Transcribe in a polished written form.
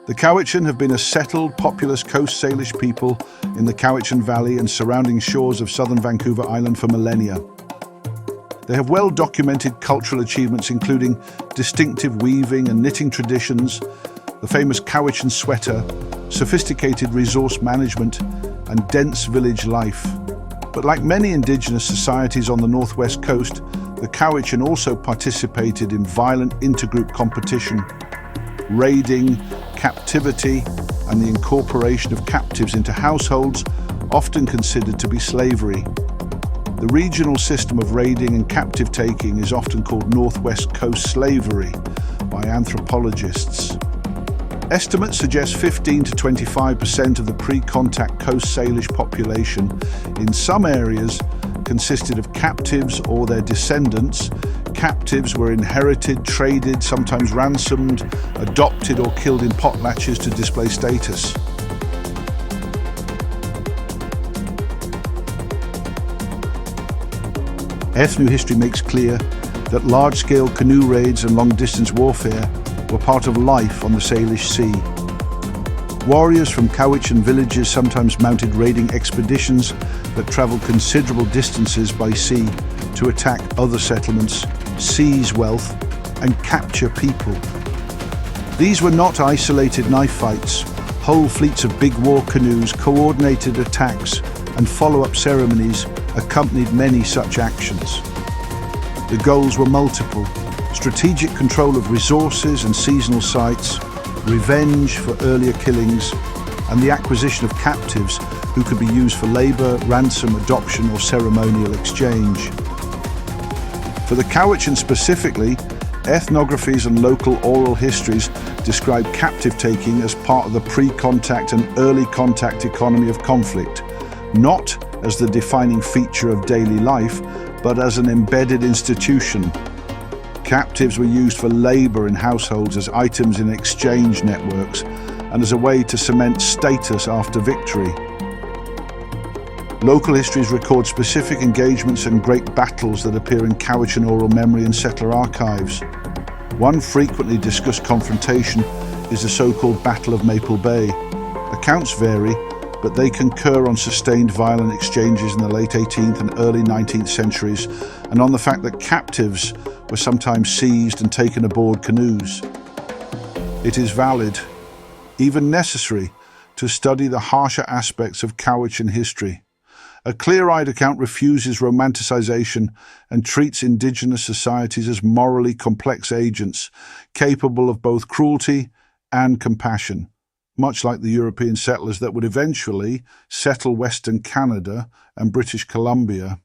The Cowichan have been a settled, populous Coast Salish people in the Cowichan Valley and surrounding shores of southern Vancouver Island for millennia. They have well-documented cultural achievements including distinctive weaving and knitting traditions, the famous Cowichan sweater, sophisticated resource management, and dense village life. But like many Indigenous societies on the northwest coast, the Cowichan also participated in violent intergroup competition, raiding, captivity, and the incorporation of captives into households, often considered to be slavery. The regional system of raiding and captive taking is often called Northwest Coast slavery by anthropologists. Estimates suggest 15 to 25% of the pre-contact Coast Salish population in some areas consisted of captives or their descendants. Captives were inherited, traded, sometimes ransomed, adopted or killed in potlatches to display status. Ethnohistory makes clear that large-scale canoe raids and long-distance warfare were part of life on the Salish Sea. Warriors from Cowichan villages sometimes mounted raiding expeditions that travelled considerable distances by sea to attack other settlements, seize wealth, and capture people. These were not isolated knife fights. Whole fleets of big war canoes, coordinated attacks, and follow-up ceremonies accompanied many such actions. The goals were multiple: strategic control of resources and seasonal sites, revenge for earlier killings, and the acquisition of captives who could be used for labour, ransom, adoption, or ceremonial exchange. For the Cowichan specifically, ethnographies and local oral histories describe captive taking as part of the pre-contact and early contact economy of conflict, not as the defining feature of daily life, but as an embedded institution. Captives were used for labour in households as items in exchange networks and as a way to cement status after victory. Local histories record specific engagements and great battles that appear in Cowichan oral memory and settler archives. One frequently discussed confrontation is the so-called Battle of Maple Bay. Accounts vary, but they concur on sustained violent exchanges in the late 18th and early 19th centuries, and on the fact that captives were sometimes seized and taken aboard canoes. It is valid, even necessary, to study the harsher aspects of Cowichan history. A clear-eyed account refuses romanticization and treats Indigenous societies as morally complex agents, capable of both cruelty and compassion, much like the European settlers that would eventually settle Western Canada and British Columbia.